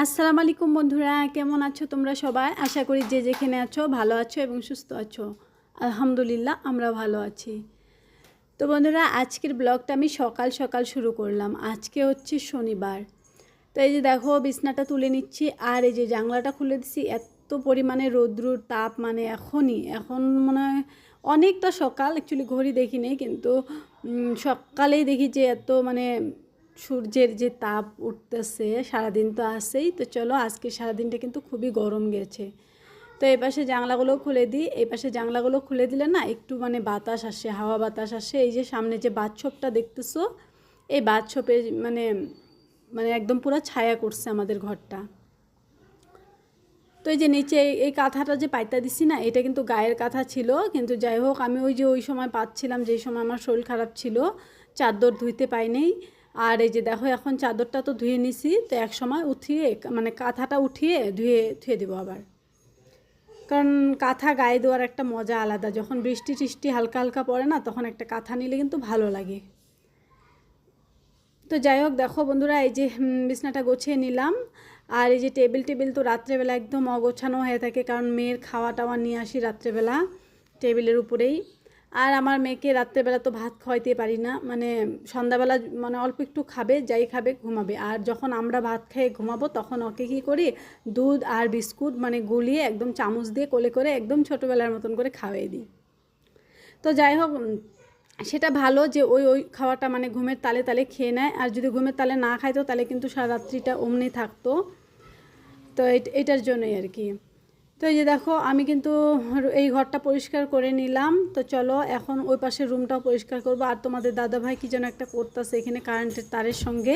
আসসালামু আলাইকুম বন্ধুরা, কেমন আছো তোমরা সবাই? আশা করি যে যেখানে আছো ভালো আছো এবং সুস্থ আছো। আলহামদুলিল্লাহ আমরা ভালো আছি। তো বন্ধুরা, আজকের ব্লগটা আমি সকাল সকাল শুরু করলাম। আজকে হচ্ছে শনিবার। তো এই যে দেখো, বিছনাটা তুলে নিচ্ছি আর এই যে জানলাটা খুলে দিচ্ছি। এত পরিমাণে রৌদ্রুর তাপ, মানে এখন মনে হয় অনেকটা সকাল, অ্যাকচুয়ালি ঘড়ি দেখি নেই, কিন্তু সকালেই দেখি যে এত মানে সূর্যের যে তাপ উঠতেছে। সারাদিন তো আছেই, তো চলো আজকে সারাদিনটা কিন্তু খুবই গরম গেছে। তো এই পাশে জানলাগুলো খুলে দিই। এই পাশে জানলাগুলো খুলে দিলে না একটু মানে বাতাস আসে, হাওয়া বাতাস আসে। এই যে সামনে যে বাথটবটা দেখতেছো, এই বাথটবে মানে মানে একদম পুরো ছায়া করছে আমাদের ঘরটা। তো এই যে নিচে এই কাঁথাটা যে পাইতা দিছি না, এটা কিন্তু গায়ের কাঁথা ছিল, কিন্তু যাই হোক আমি ওই সময় পাচ্ছিলাম, যেই সময় আমার শরীর খারাপ ছিল, চাদর ধুইতে পাই নেই। আর এই যে দেখো, এখন চাদরটা তো ধুয়ে নিছি, তো এক সময় উঠিয়ে মানে কাঁথাটা উঠিয়ে ধুয়ে দেবো আবার। কারণ কাঁথা গায়ে দেওয়ার একটা মজা আলাদা। যখন বৃষ্টি টিষ্টি হালকা হালকা পড়ে না, তখন একটা কাঁথা নিলে কিন্তু ভালো লাগে। তো যাই হোক, দেখো বন্ধুরা, এই যে বিছনাটা গোছিয়ে নিলাম। আর এই যে টেবিল তো রাত্রেবেলা একদম অগোছানো হয়ে থাকে, কারণ মেয়ের খাওয়া টাওয়া নিয়ে আসি রাত্রেবেলা টেবিলের উপরেই। আর আমার মেয়েকে রাত্রেবেলা তো ভাত খাওয়াইতে পারি না, মানে সন্ধ্যাবেলা মানে অল্প একটু খাবে, যাই খাবে ঘুমাবে। আর যখন আমরা ভাত খেয়ে ঘুমাবো, তখন ওকে কী করি, দুধ আর বিস্কুট মানে গুলিয়ে একদম চামচ দিয়ে কোলে করে একদম ছোটোবেলার মতন করে খাওয়াই দিই। তো যাই হোক, সেটা ভালো যে ওই খাওয়াটা মানে ঘুমের তালে তালে খেয়ে নেয়। আর যদি ঘুমের তালে না খাইতো, তাহলে কিন্তু সারা রাত্রিটা অমনি থাকতো। তো এটার জন্যই আর কি। তো এই যে দেখো, আমি কিন্তু এই ঘরটা পরিষ্কার করে নিলাম। তো চলো এখন ওই পাশের রুমটাও পরিষ্কার করবো। আর তোমাদের দাদাভাই কি যেন একটা করতেছে এখানে কারেন্টের তারের সঙ্গে।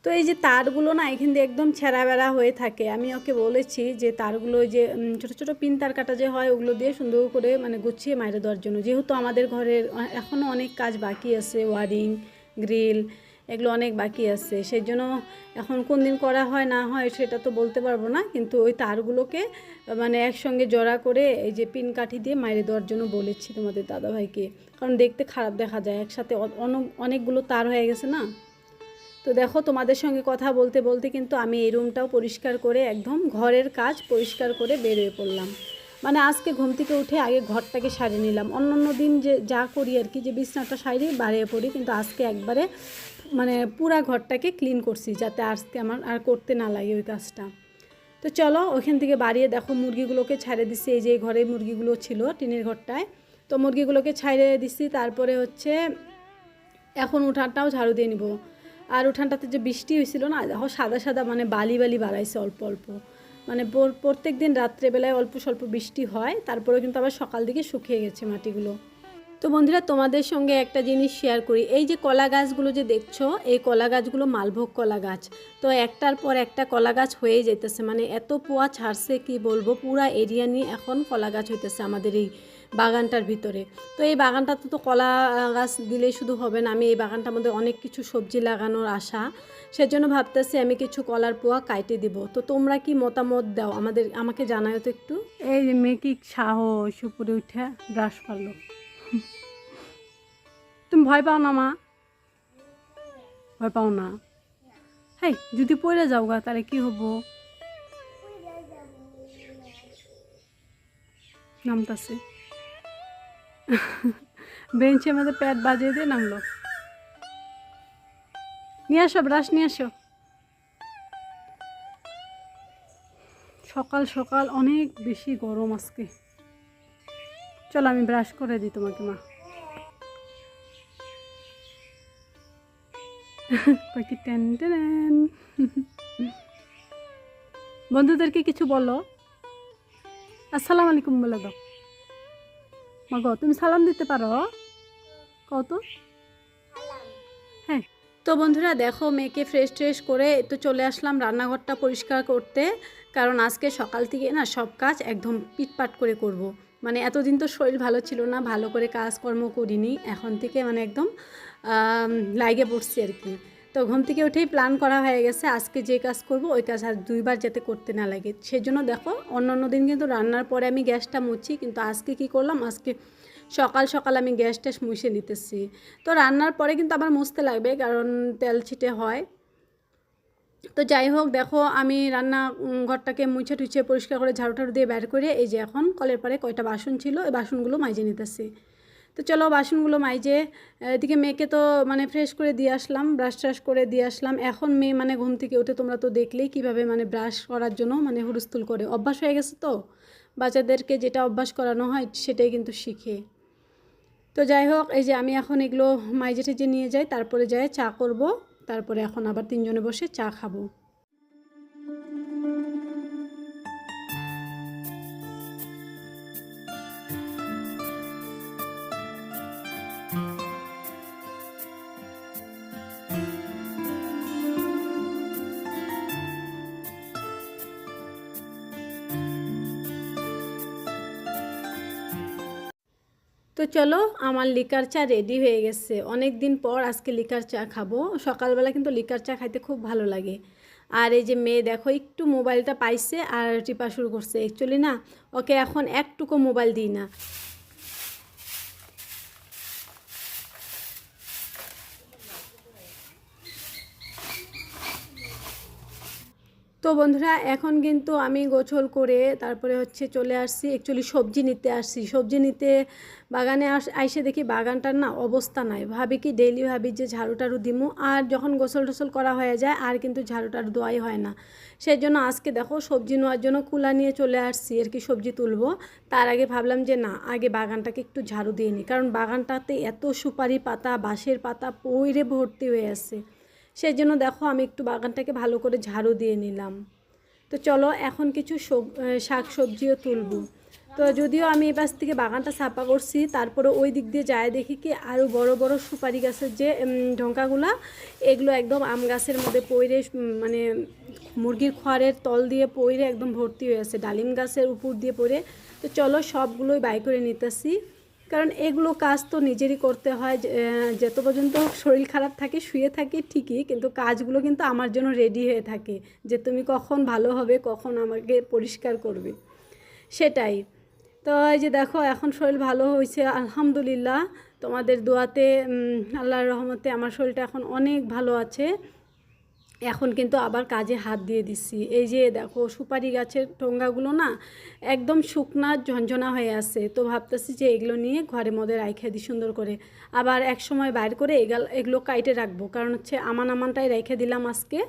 তো এই যে তারগুলো না এখান দিয়ে একদম ছেঁড়া বেড়া হয়ে থাকে। আমি ওকে বলেছি যে তারগুলো ওই যে ছোটো ছোটো পিন তার কাটা যে হয়, ওগুলো দিয়ে সুন্দর করে মানে গুছিয়ে মাইরে দেওয়ার জন্য। যেহেতু আমাদের ঘরের এখনও অনেক কাজ বাকি আছে, ওয়ারিং, গ্রিল, এগুলো অনেক বাকি আছে। সেই জন্য এখন কোন দিন করা হয় না হয় সেটা তো বলতে পারবো না, কিন্তু ওই তারগুলোকে মানে একসঙ্গে জড়া করে এই যে পিন কাঠি দিয়ে মাইরে দেওয়ার জন্য বলেছি তোমাদের দাদাভাইকে। কারণ দেখতে খারাপ দেখা যায়, একসাথে অনেকগুলো তার হয়ে গেছে না। তো দেখো, তোমাদের সঙ্গে কথা বলতে বলতে কিন্তু আমি এই রুমটাও পরিষ্কার করে একদম ঘরের কাজ পরিষ্কার করে বেরিয়ে পড়লাম। মানে আজকে ঘুম থেকে উঠে আগে ঘরটাকে সারিয়ে নিলাম। অন্য দিন যে যা করি আর কি, যে বিছনাটা সারিয়ে বাড়িয়ে পড়ি, কিন্তু আজকে একবারে মানে পুরা ঘরটাকে ক্লিন করছি, যাতে আজকে আমার আর করতে না লাগে ওই কাজটা। তো চলো ওইখান থেকে বাড়িয়ে দেখো মুরগিগুলোকে ছাড়ে দিছি। এই যে ঘরে মুরগিগুলো ছিল টিনের ঘরটায়, তো মুরগিগুলোকে ছাড়িয়ে দিছি। তারপরে হচ্ছে এখন উঠানটাও ঝাড়ু দিয়ে নিব। আর উঠানটাতে যে বৃষ্টি হয়েছিল না, দেখো সাদা সাদা মানে বালি বালি বাড়াইছে অল্প অল্প। মানে প্রত্যেক দিন রাত্রেবেলায় অল্প স্বল্প বৃষ্টি হয়, তারপরেও কিন্তু আবার সকাল দিকে শুকিয়ে গেছে মাটিগুলো। তো বন্ধুরা, তোমাদের সঙ্গে একটা জিনিস শেয়ার করি। এই যে কলা গাছগুলো যে দেখছো, এই কলা গাছগুলো মালভোগ কলা গাছ। তো একটার পর একটা কলা গাছ হয়ে যেতেছে, মানে এত পোয়া ছাড়ছে কি বলবো। পুরা এরিয়া নিয়ে এখন কলা গাছ হইতেছে আমাদের এই বাগানটার ভিতরে। তো এই বাগানটাতে তো কলা গাছ দিলেই শুধু হবে না, আমি এই বাগানটার মধ্যে অনেক কিছু সবজি লাগানোর আশা। সেজন্য ভাবতেছি আমি কিছু কলার পোয়া কাইটে দিব। তো তোমরা কি মতামত দাও, আমাকে জানাও তো একটু। এই যে মেয়ে কি সাহস, উপরে উঠে ব্রাশ পারলো। তুমি ভয় পাও না মা? ভয় পাও না? হ্যাঁ, যদি পড়ে যাও গা তাহলে কি হবো? নামতাছে বেঞ্চের মধ্যে প্যাট বাজিয়ে দিয়ে নামলো। নিয়ে আসো, ব্রাশ নিয়ে আসো। সকাল সকাল অনেক বেশি গরম আজকে। চলো আমি ব্রাশ করে দিই তোমাকে মা। কি টেন টেন। বন্ধুদেরকে কিছু বলো। আসসালামু আলাইকুম বলে দাও। মা গো, তুমি সালাম দিতে পারো? কত? হ্যাঁ। তো বন্ধুরা দেখো, মেয়েকে ফ্রেশ করে তো চলে আসলাম রান্নাঘরটা পরিষ্কার করতে। কারণ আজকে সকাল থেকে না সব কাজ একদম পিটপাট করে করব। মানে এতদিন তো শরীর ভালো ছিল না, ভালো করে কাজকর্ম করিনি, এখন থেকে মানে একদম লাগে পড়ছি আর কি। তো ঘুম থেকে উঠেই প্ল্যান করা হয়ে গেছে, আজকে যে কাজ করব ওই কাজ আর দুইবার যাতে করতে না লাগে। সেজন্য দেখো, অন্য দিন কিন্তু রান্নার পরে আমি গ্যাসটা মুছি, কিন্তু আজকে কি করলাম, আজকে সকাল সকাল আমি গ্যাস ট্যাস মুছে নিতেছি। তো রান্নার পরে কিন্তু আবার মুছতে লাগবে, কারণ তেল ছিটে হয়। তো যাই হোক দেখো আমি রান্না ঘরটাকে মুছে টুছে পরিষ্কার করে ঝাড়ু টাড়ু দিয়ে বের করে এই যে এখন কলের পাড়ে কয়টা বাসন ছিল এই বাসনগুলো মাইজে নিতেছি। তো চলো বাসনগুলো মাইজে এদিকে মেয়েকে তো মানে ফ্রেশ করে দিয়ে আসলাম, ব্রাশ ট্রাশ করে দিয়ে আসলাম। এখন মেয়ে মানে ঘুম থেকে উঠে তোমরা তো দেখলেই কীভাবে মানে ব্রাশ করার জন্য মানে হুলস্থুল করে, অভ্যাস হয়ে গেছে তো, বাচ্চাদেরকে যেটা অভ্যাস করানো হয় সেটাই কিন্তু শিখে। তো যাই হোক এই যে আমি এখন এগুলো মাইজে টেজে নিয়ে যাই, তারপরে যাই চা করব, তারপরে এখন আবার তিনজনে বসে চা খাবো। তো চলো আমার লিকার চা রেডি হয়ে গেছে, অনেক দিন পর আজকে লিকার চা খাবো। সকালবেলা কিন্তু লিকার চা খাইতে খুব ভালো লাগে। আর এই যে মেয়ে দেখো একটু মোবাইলটা পাইছে আর টিপা শুরু করছে। অ্যাকচুয়ালি না ওকে এখন একটুকু মোবাইল দিই না। তো বন্ধুরা এখন কিন্তু আমি গোছল করে তারপরে হচ্ছে চলে আসছি, অ্যাকচুয়ালি সবজি নিতে আসছি। সবজি নিতে বাগানে আইসে দেখি বাগানটার না অবস্থা নাই। ভাবি কি ডেইলি ভাবি যে ঝাড়ু টাড়ু দিমু, আর যখন গোসল টোসল করা হয়ে যায় আর কিন্তু ঝাড়ু টাড়ু দোয়াই হয় না। সেই জন্য আজকে দেখো সবজি নেওয়ার জন্য কুলা নিয়ে চলে আসছি আর কি, সবজি তুলবো। তার আগে ভাবলাম যে না আগে বাগানটাকে একটু ঝাড়ু দিয়ে নিই, কারণ বাগানটাতে এত সুপারি পাতা বাঁশের পাতা পইরে ভর্তি হয়ে আছে। সেই জন্য দেখো আমি একটু বাগানটাকে ভালো করে ঝাড়ু দিয়ে নিলাম। তো চলো এখন কিছু শাক সবজিও তুলব। তো যদিও আমি এবার থেকে বাগানটা সাফা করছি, তারপরে ওই দিক দিয়ে যায় দেখি কি আরও বড় বড় সুপারি গাছের যে ঢঙ্কাগুলা, এগুলো একদম আম গাছের মধ্যে পইরে মানে মুরগির খড়ের তল দিয়ে পইরে একদম ভর্তি হয়ে আছে, ডালিম গাছের উপর দিয়ে পড়ে। তো চলো সবগুলোই বাই করে নিতেছি, কারণ এগুলো কাজ তো নিজেরই করতে হয়। যত পর্যন্ত শরীর খারাপ থাকে শুয়ে থাকি ঠিকই, কিন্তু কাজগুলো কিন্তু আমার জন্য রেডি হয়ে থাকে যে তুমি কখন ভালো হবে, কখন আমাকে পরিষ্কার করবে, সেটাই। তো এই যে দেখো এখন শরীর ভালো হয়েছে আলহামদুলিল্লাহ, তোমাদের দোয়াতে আল্লাহর রহমতে আমার শরীরটা এখন অনেক ভালো আছে। এখন কিন্তু আবার কাজে হাত দিয়ে দিচ্ছি। এই যে দেখো সুপারি গাছের টোঙ্গাগুলো না একদম শুকনা ঝনঝনা হয়ে আছে। তো ভাবতেছি যে এগুলো নিয়ে ঘরের মধ্যে রাইখে দিই সুন্দর করে, আবার এক সময় বাইর করে এগুলো কাইটে রাখবো, কারণ হচ্ছে আমানটাই রেখে দিলাম আজকে।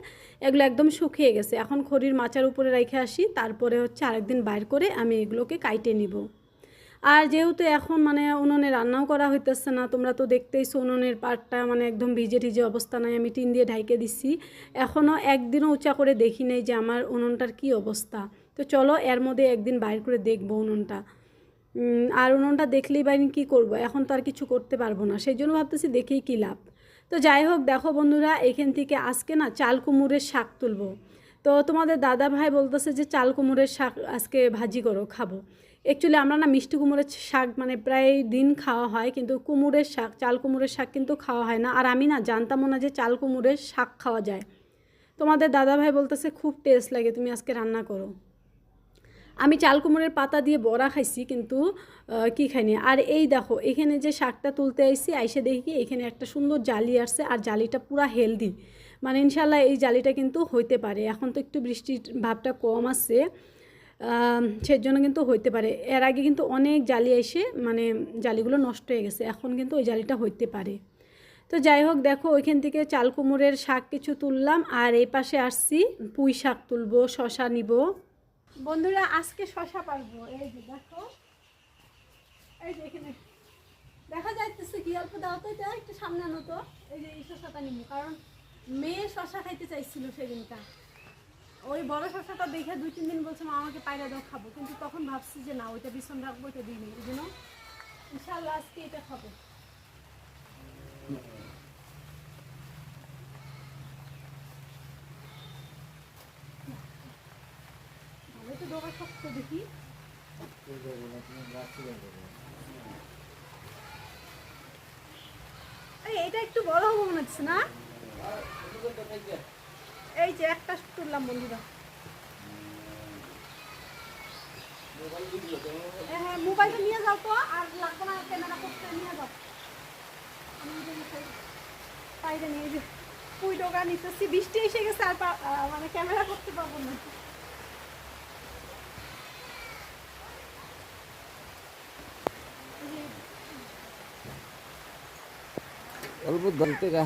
এগুলো একদম শুকিয়ে গেছে, এখন খড়ির মাচার উপরে রেখে আসি, তারপরে হচ্ছে আরেকদিন বাইর করে আমি এগুলোকে কাইটে নিব। আর যেহেতু এখন মানে উনুনে রান্নাও করা হইতেছে না, তোমরা তো দেখতেইছো উনুনের পাটটা মানে একদম ভিজে টিজে অবস্থা নাই, আমি টিন দিয়ে ঢাইকে দিচ্ছি। এখনও একদিনও উঁচা করে দেখি নাই যে আমার উনুনটার কি অবস্থা। তো চলো এর মধ্যে একদিন বাইর করে দেখবো উনুনটা। আর উনুনটা দেখলেই বাইরে কী করবো, এখন তো আর কিছু করতে পারবো না, সেই জন্য ভাবতেছি দেখেই কী লাভ। তো যাই হোক দেখো বন্ধুরা এখান থেকে আজকে না চাল কুমড়ের শাক তুলবো। তো তোমাদের দাদা ভাই বলতেছে যে চাল কুমড়ের শাক আজকে ভাজি করো খাবো। অ্যাকচুয়ালি আমরা না মিষ্টি কুমড়ের শাক মানে প্রায় দিন খাওয়া হয়, কিন্তু কুমড়ের শাক চাল কুমড়ের শাক কিন্তু খাওয়া হয় না। আর আমি না জানতামও না যে চাল কুমড়ের শাক খাওয়া যায়। তোমাদের দাদা ভাই বলতেছে খুব টেস্ট লাগে, তুমি আজকে রান্না করো। আমি চাল কুমড়ের পাতা দিয়ে বড়া খাইছি, কিন্তু কি খাইনি। আর এই দেখো এখানে যে শাকটা তুলতে আইছি, আইসে দেখি এখানে একটা সুন্দর জালি আসছে, আর জালিটা পুরা হেলদি, মানে ইনশাল্লাহ এই জালিটা কিন্তু হইতে পারে। এখন তো একটু বৃষ্টির ভাবটা কম আসছে, সেজন্য কিন্তু হইতে পারে। এর আগে কিন্তু অনেক জালি এসে মানে জালিগুলো নষ্ট হয়ে গেছে, এখন কিন্তু ওই জালিটা হইতে পারে। তো যাই হোক দেখো ওইখান থেকে চাল কুমড়ের শাক কিছু তুললাম, আর এই পাশে আসছি পুঁই শাক তুলবো, শশা নিব। বন্ধুরা আজকে শশা পারবো, এই যে দেখো, এই যে এখানে দেখা যাইতেছে কি, অল্প দাও তো, এটা একটু সামনে আনো তো। এই যে এই শশাটা নিবো, কারণ মেয়ে শশা খাইতে চাইছিল সেদিনটা। ওই বড় শশাটা দেখে 2-3 দিন বলছে মা আমাকে পায়রা দাও খাবো, কিন্তু তখন ভাবছি যে না ওইটা বিছন রাখবো, ওইটা দিইনি, এই জন্য ইনশাআল্লাহ আজকে এটা খাবো। তো দোকান শক্ত দেখি, এইটা একটু বড় হবো মনে হচ্ছে না। এই যে একটা তুললাম বন্ধুরা, হ্যাঁ মোবাইলটা নিয়ে যাও তো, আর লাগবে না ক্যামেরা করতে, নিয়ে যাও। আমি পাইরে নিয়ে পুঁই ডগা নিতেছি, বৃষ্টি এসে গেছে আর মানে ক্যামেরা করতে পারবো না। অল্প ধরতে গা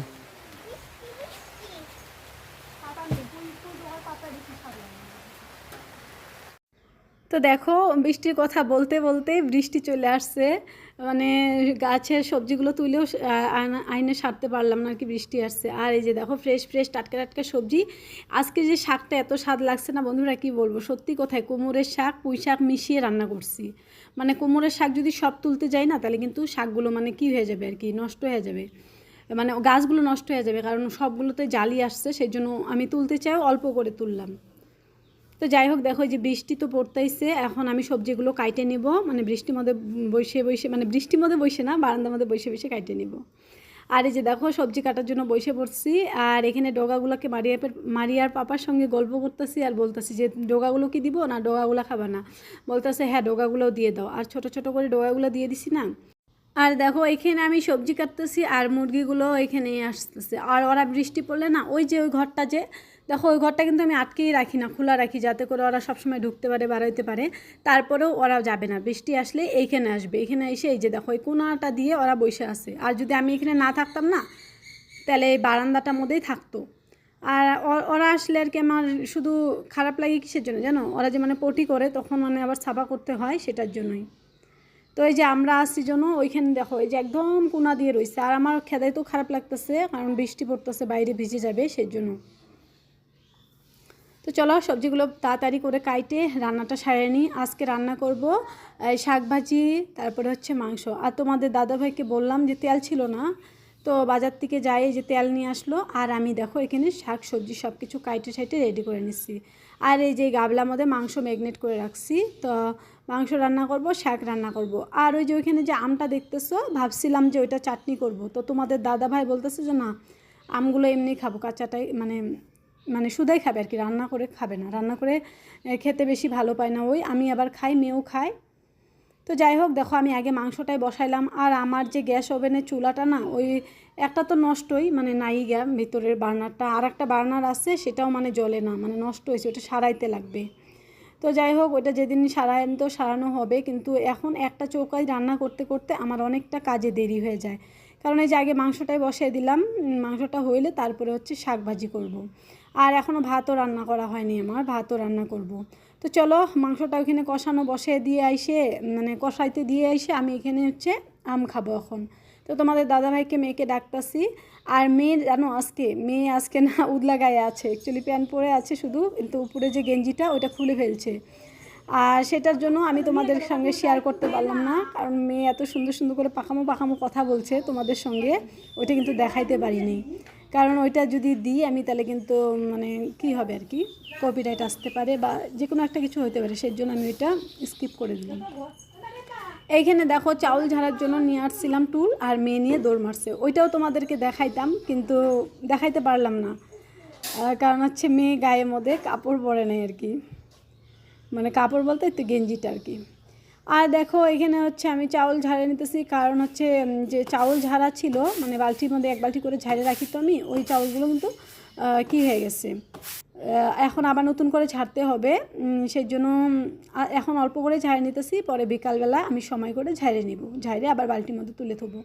তো দেখো বৃষ্টির কথা বলতে বলতে বৃষ্টি চলে আসছে, মানে গাছের সবজিগুলো তুলেও আইনে সারতে পারলাম না আর কি, বৃষ্টি আসছে। আর এই যে দেখো ফ্রেশ ফ্রেশ টাটকা টাটকা সবজি। আজকে যে শাকটা এত স্বাদ লাগছে না বন্ধুরা, কি বলবো, সত্যি কথায় কুমড়োর শাক পুঁই শাক মিশিয়ে রান্না করছি। মানে কুমড়োর শাক যদি সব তুলতে যাই না তাহলে কিন্তু শাকগুলো মানে কি হয়ে যাবে আর কি, নষ্ট হয়ে যাবে, মানে গাছগুলো নষ্ট হয়ে যাবে, কারণ সবগুলোতে জালি আসছে, সেই জন্য আমি তুলতে চাই অল্প করে তুললাম। তো যাই হোক দেখো যে বৃষ্টি তো পড়তেইছে, এখন আমি সবজিগুলো কাইটে নিব, মানে বৃষ্টির মধ্যে বসে বসে, মানে বৃষ্টির মধ্যে বসে না, বারান্দার মধ্যে বসে বসে কাইটে নিব। আর এই যে দেখো সবজি কাটার জন্য বসে পড়ছি, আর এখানে ডগাগুলোকে মারিয়ার পাপার সঙ্গে গল্প করতেছি আর বলতেছি যে ডগাগুলো কি দিব না, ডগাগুলো খাবা না, বলতেছে হ্যাঁ ডগাগুলোও দিয়ে দাও, আর ছোট ছোট করে ডগাগুলো দিয়ে দিছি না। আর দেখো এখানে আমি সবজি কাটতেছি আর মুরগিগুলো এখানেই আসতেছে, আর ওরা বৃষ্টি পড়লে না, ওই যে ওই ঘরটা যে দেখো, ওই ঘরটা কিন্তু আমি আটকেই রাখি না, খোলা রাখি, যাতে করে ওরা সবসময় ঢুকতে পারে বাড়াইতে পারে। তারপরেও ওরা যাবে না, বৃষ্টি আসলে এইখানে আসবে, এখানে এসে এই যে দেখো এই কোনাটা দিয়ে ওরা বসে আছে। আর যদি আমি এখানে না থাকতাম না তাহলে এই বারান্দাটার মধ্যেই থাকতো। আর ওরা আসলে আর কি আমার শুধু খারাপ লাগে কিসের জন্য জানো, ওরা যে মানে পটি করে তখন মানে আবার ছাপা করতে হয়, সেটার জন্যই। তো এই যে আমরা আসছি জন্য ওইখানে দেখো এই যে একদম কোনা দিয়ে রয়েছে, আর আমার খেদাই তো খারাপ লাগতেছে, কারণ বৃষ্টি পড়তেছে, বাইরে ভিজে যাবে সেই জন্য। তো চলো সবজিগুলো তাড়াতাড়ি করে কাইটে রান্নাটা সারে নিই। আজকে রান্না করব শাক ভাজি, তারপরে হচ্ছে মাংস। আর তোমাদের দাদাভাইকে বললাম যে তেল ছিল না, তো বাজার থেকে যাই যে তেল নিয়ে আসলো। আর আমি দেখো এখানে শাক সবজি সব কিছু কাইটে সাইটে রেডি করে নিচ্ছি। আর এই যে গাবলার মধ্যে মাংস ম্যাগনেট করে রাখছি, তো মাংস রান্না করব, শাক রান্না করব। আর ওই যে ওইখানে যে আমটা দেখতেছো, ভাবছিলাম যে ওইটা চাটনি করব, তো তোমাদের দাদাভাই বলতেছে যে না, আমগুলো এমনি খাবো, কাঁচাটাই মানে মানে শুধাই খাবে আর কি, রান্না করে খাবে না, রান্না করে খেতে বেশি ভালো পায় না ওই, আমি আবার খাই, মেয়েও খায়। তো যাই হোক দেখো আমি আগে মাংসটাই বসাইলাম। আর আমার যে গ্যাস ওভেনের চুলাটা না, ওই একটা তো নষ্টই, মানে নাই গা ভিতরের বার্নারটা, আর একটা বার্নার আছে সেটাও মানে জ্বলে না, মানে নষ্ট হয়েছে, ওটা সারাইতে লাগবে। তো যাই হোক ওইটা যেদিন সারানো তো সারানো হবে, কিন্তু এখন একটা চৌকায় রান্না করতে করতে আমার অনেকটা কাজে দেরি হয়ে যায়, কারণ এই যে আগে মাংসটাই বসিয়ে দিলাম, মাংসটা হইলে তারপরে হচ্ছে শাক ভাজি করব। আর এখনও ভাতও রান্না করা হয়নি, আমার ভাতও রান্না করব। তো চলো মাংসটা ওখানে কষানো বসিয়ে দিয়ে আইসে, মানে কষাইতে দিয়ে আইসে আমি এখানে হচ্ছে আম খাবো এখন। তো তোমাদের দাদাভাইকে মেয়েকে ডাকতাছি। আর মেয়ে জানো মেয়ে আজকে না উদলা গায়ে আছে, অ্যাকচুয়ালি প্যান্ট পরে আছে শুধু, কিন্তু উপরে যে গেঞ্জিটা ওইটা খুলে ফেলছে। আর সেটার জন্য আমি তোমাদের সঙ্গে শেয়ার করতে পারলাম না, কারণ মেয়ে এত সুন্দর সুন্দর করে পাকামো পাকামো কথা বলছে তোমাদের সঙ্গে, ওইটা কিন্তু দেখাইতে পারিনি, কারণ ওইটা যদি দিই আমি তাহলে কিন্তু মানে কি হবে আর কি, কপিরাইট আসতে পারে বা যে কোনো একটা কিছু হতে পারে, সেই জন্য আমি ওইটা স্কিপ করে দিলাম। এইখানে দেখো চাউল ঝাড়ার জন্য নিয়ে আসছিলাম টুল, আর মেয়ে নিয়ে দৌড় মারছে, ওইটাও তোমাদেরকে দেখাইতাম কিন্তু দেখাইতে পারলাম না, কারণ হচ্ছে মেয়ে গায়ের মধ্যে কাপড় পরে নেই আর কি, মানে কাপড় বলতে একটু গেঞ্জিটা আর কি। আর দেখো এখানে হচ্ছে আমি চাউল ঝাড়ে নিতেছি, কারণ হচ্ছে যে চাউল ঝাড়া ছিল, মানে বালতির মধ্যে এক বালতি করে ঝাড়ে রাখি তো আমি, ওই চাউলগুলো কিন্তু কি হয়ে গেছে, এখন আবার নতুন করে ঝাড়তে হবে, সেই জন্য এখন অল্প করে ঝাড়ে নিতেছি, পরে বিকালবেলা আমি সময় করে ঝাড়ে নিব, ঝাড়ে আবার বালতির মধ্যে তুলে থবো।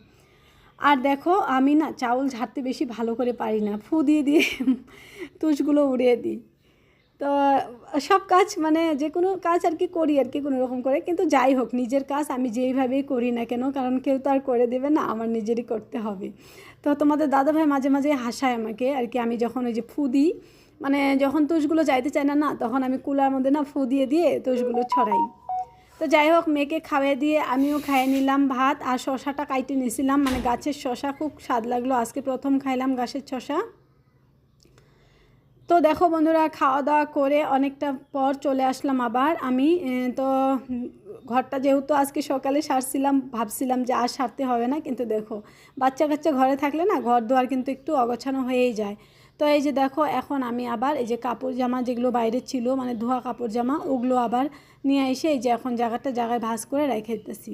আর দেখো আমি না চাউল ঝাড়তে বেশি ভালো করে পারি না, ফু দিয়ে দিয়ে তুষগুলো উড়িয়ে দিই। তো সব কাজ মানে যে কোনো কাজ আর কি করি আর কি কোনো রকম করে, কিন্তু যাই হোক নিজের কাজ আমি যেইভাবেই করি না কেন, কারণ কেউ তো আর করে দেবে না, আমার নিজেরই করতে হবে। তো তোমাদের দাদাভাই মাঝে মাঝে হাসায় আমাকে আর কি, আমি যখন ওই যে ফু দিই, মানে যখন তুষগুলো যাইতে চায় না, তখন আমি কুলার মধ্যে না ফু দিয়ে দিয়ে তুষগুলো ছড়াই। তো যাই হোক মেয়েকে খাওয়াই দিয়ে আমিও খাইয়ে নিলাম ভাত, আর শশাটা কাইটে নিয়েছিলাম, মানে গাছের শশা, খুব স্বাদ লাগলো, আজকে প্রথম খাইলাম গাছের শশা। তো দেখো বন্ধুরা খাওয়া দাওয়া করে অনেকটা পর চলে আসলাম আবার আমি, তো ঘরটা যেহেতু আজকে সকালে সারছিলাম, ভাবছিলাম যে আর সারতে হবে না, কিন্তু দেখো বাচ্চা কাচ্চা ঘরে থাকলে না ঘর দুয়ার কিন্তু একটু অগোছানো হয়েই যায়। তো এই যে দেখো এখন আমি আবার এই যে কাপড় জামা যেগুলো বাইরে ছিল, মানে ধোয়া কাপড় জামা, ওগুলো আবার নিয়ে এসে এই যে এখন জায়গায় ভাঁজ করে রেখে দিতেছি।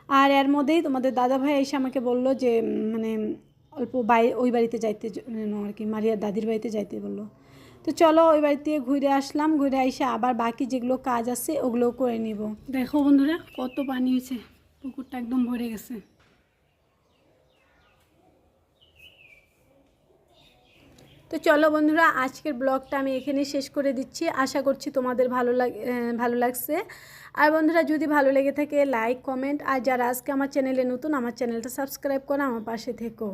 আর এর মধ্যেই তোমাদের দাদাভাই এসে আমাকে বললো যে মানে অল্প ওই বাড়িতে যাইতে আর কি, মারিয়ার দাদির বাড়িতে যাইতে বললো। তো চলো ওই বাড়িতে ঘুরে আসলাম, ঘুরে এসে আবার বাকি যেগুলো কাজ আছে ওগুলোও করে নিব। দেখো বন্ধুরা কত পানি হয়েছে, পুকুরটা একদম ভরে গেছে। তো চলো বন্ধুরা, আজকের ব্লগটা আমি এখানে শেষ করে দিচ্ছি। আশা করছি তোমাদের ভালো লাগছে। আর বন্ধুরা যদি ভালো লেগে থাকে লাইক কমেন্ট, আর যারা আজকে আমার চ্যানেলে নতুন, আমার চ্যানেলটা সাবস্ক্রাইব করো, আমার পাশে থেকো।